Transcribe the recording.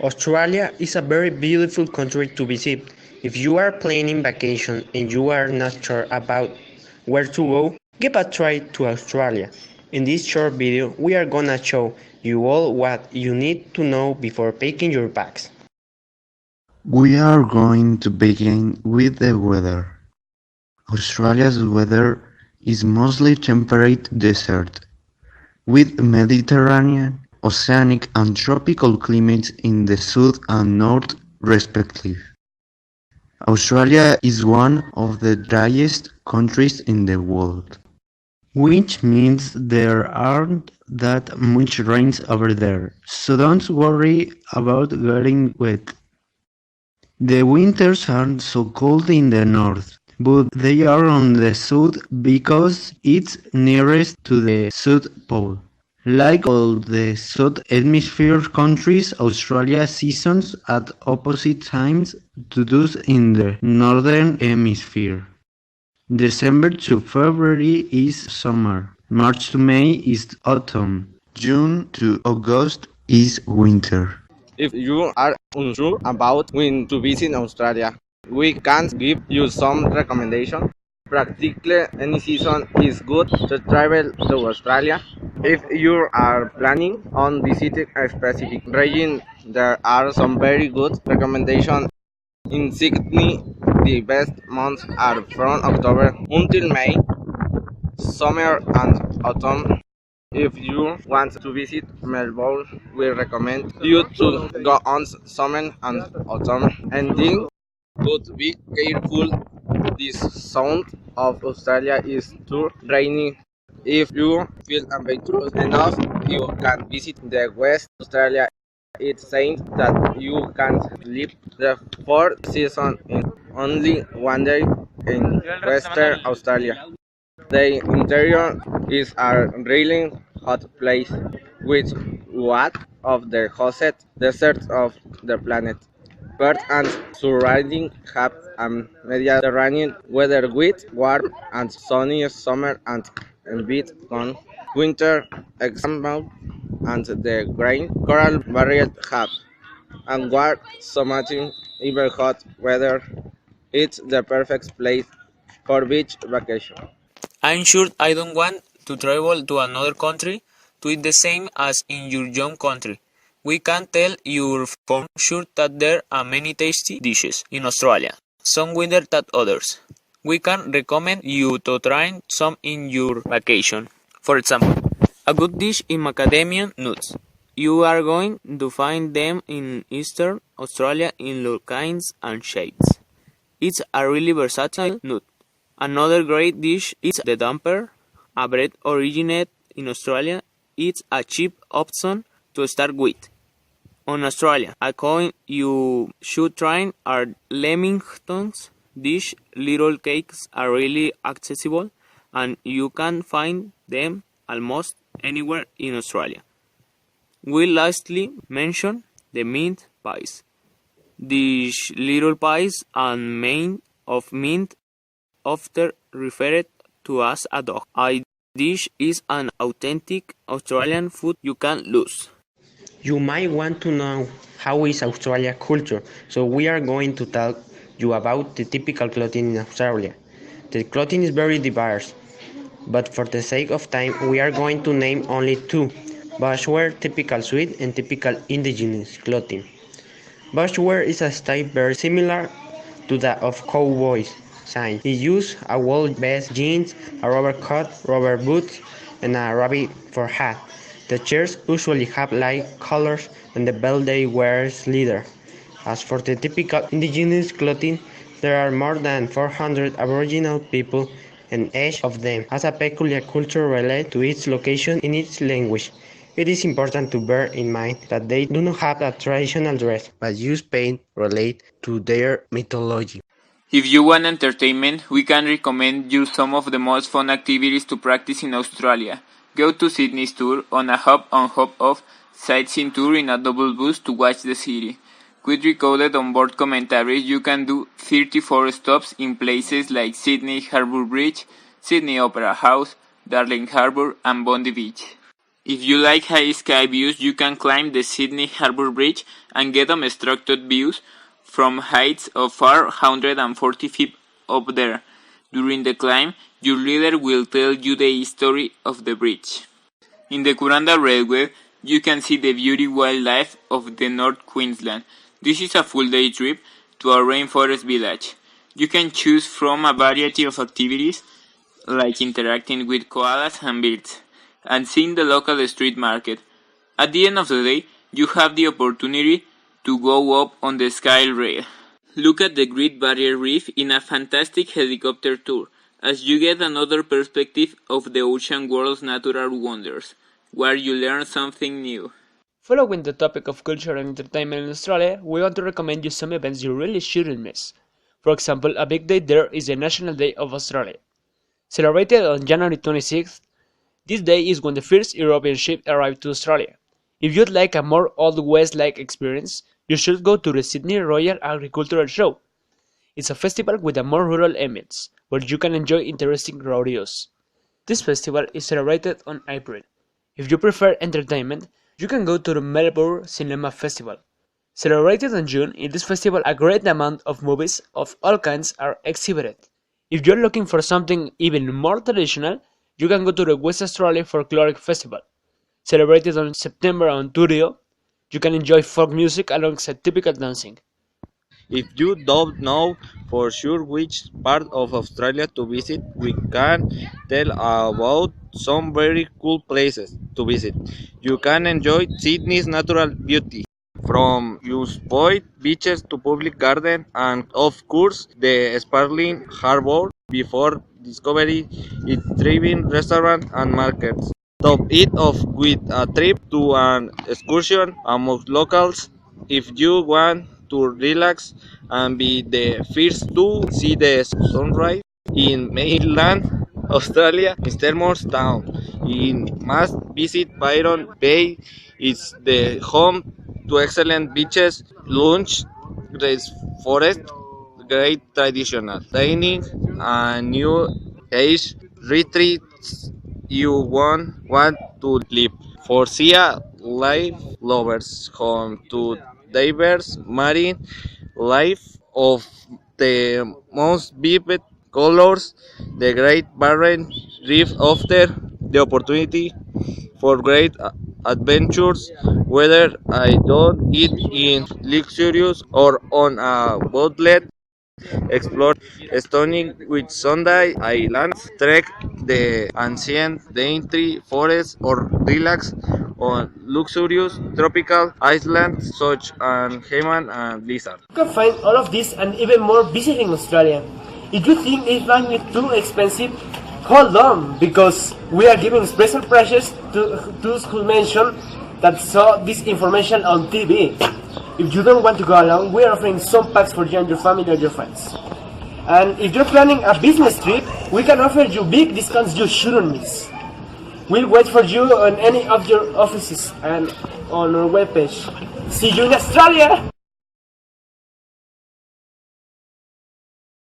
Australia is a very beautiful country to visit. If you are planning vacation and you are not sure about where to go, give a try to Australia. In this short video, we are gonna show you all what you need to know before packing your bags. We are going to begin with the weather. Australia's weather is mostly temperate desert, with Mediterranean, oceanic and tropical climates in the south and north respectively. Australia is one of the driest countries in the world, which means there aren't that much rain over there, so don't worry about getting wet. The winters aren't so cold in the north, but they are on the south because it's nearest to the South Pole. Like all the South Hemisphere countries, Australia's seasons at opposite times to those in the Northern Hemisphere. December to February is summer, March to May is autumn, June to August is winter. If you are unsure about when to visit Australia, we can give you some recommendations. Practically any season is good to travel to Australia. If you are planning on visiting a specific region, there are some very good recommendations. In Sydney, the best months are from October until May, summer and autumn. If you want to visit Melbourne, we recommend you to go on summer and autumn ending. But be careful, this sound of Australia is too rainy. If you feel adventurous enough, you can visit the West Australia. It's said that you can live the four seasons in only one day in Western Australia. The interior is a really hot place, with one of the hottest deserts of the planet. Perth and surrounding have a Mediterranean weather with warm and sunny summer and bit on winter. Example and the Grand Coral Barrier have and warm summer even hot weather. It's the perfect place for beach vacation. I'm sure I don't want to travel to another country to eat the same as in your young country. We can tell you for sure that there are many tasty dishes in Australia, some winter than others. We can recommend you to try some in your vacation. For example, a good dish is macadamia nuts. You are going to find them in Eastern Australia in all kinds and shapes. It's a really versatile nut. Another great dish is the damper, a bread originated in Australia. It's a cheap option to start with. On Australia, a coin you should try are lamingtons. These little cakes are really accessible and you can find them almost anywhere in Australia. We lastly mention the mint pies. These little pies are made of mint, often referred to as a dog. A dish is an authentic Australian food you can't lose. You might want to know how is Australia culture, so we are going to tell you about the typical clothing in Australia. The clothing is very diverse, but for the sake of time we are going to name only two: bushwear, typical Swede, and typical indigenous clothing. Bushwear is a style very similar to that of cowboys. It uses a wool vest, jeans, a rubber coat, rubber boots, and a rabbit for hat. The shirts usually have light colors and the belt they wear is leather. As for the typical indigenous clothing, there are more than 400 Aboriginal people and each of them has a peculiar culture related to its location in its language. It is important to bear in mind that they do not have a traditional dress, but use paint related to their mythology. If you want entertainment, we can recommend you some of the most fun activities to practice in Australia. Go to Sydney's tour on a hop-on-hop-off sightseeing tour in a double bus to watch the city. With recorded onboard commentaries, you can do 34 stops in places like Sydney Harbour Bridge, Sydney Opera House, Darling Harbour, and Bondi Beach. If you like high sky views, you can climb the Sydney Harbour Bridge and get unobstructed views from heights of 440 feet up there. During the climb, your leader will tell you the history of the bridge. In the Kuranda Railway, you can see the beauty wildlife of the North Queensland. This is a full-day trip to a rainforest village. You can choose from a variety of activities like interacting with koalas and birds, and seeing the local street market. At the end of the day, you have the opportunity to go up on the Sky Rail. Look at the Great Barrier Reef in a fantastic helicopter tour, as you get another perspective of the ocean world's natural wonders, where you learn something new. Following the topic of culture and entertainment in Australia, we want to recommend you some events you really shouldn't miss. For example, a big day there is the National Day of Australia. Celebrated on January 26th, this day is when the first European ship arrived to Australia. If you'd like a more Old West-like experience, you should go to the Sydney Royal Agricultural Show. It's a festival with a more rural ambience, where you can enjoy interesting rodeos. This festival is celebrated on April. If you prefer entertainment, you can go to the Melbourne Cinema Festival. Celebrated in June, in this festival a great amount of movies of all kinds are exhibited. If you're looking for something even more traditional, you can go to the West Australia Folkloric Festival. Celebrated on September on Turio, you can enjoy folk music alongside typical dancing. If you don't know for sure which part of Australia to visit, we can tell about some very cool places to visit. You can enjoy Sydney's natural beauty, from Youth Point beaches to public garden, and of course the sparkling harbour before discovery its thriving restaurant and markets. Top it off with a trip to an excursion among locals if you want to relax and be the first to see the sunrise in mainland Australia. Instead Town in must visit Byron Bay. It's the home to excellent beaches, lunch, forest, great traditional dining, and new age retreats you won't want to live. For sea life lovers, home to diverse marine life of the most vivid colors, the Great Barrier Reef offers the opportunity for great adventures, whether I don't eat in luxurious or on a boatlet. Explore stunning with Sunday Islands, trek the ancient dainty forest, or relax on luxurious tropical islands such as Cayman and Lizard. You can find all of this and even more visiting Australia. If you think it might be too expensive, hold on, because we are giving special prices to those who mention that saw this information on TV. If you don't want to go along, we are offering some packs for you and your family or your friends. And if you're planning a business trip, we can offer you big discounts you shouldn't miss. We'll wait for you on any of your offices and on our webpage. See you in Australia!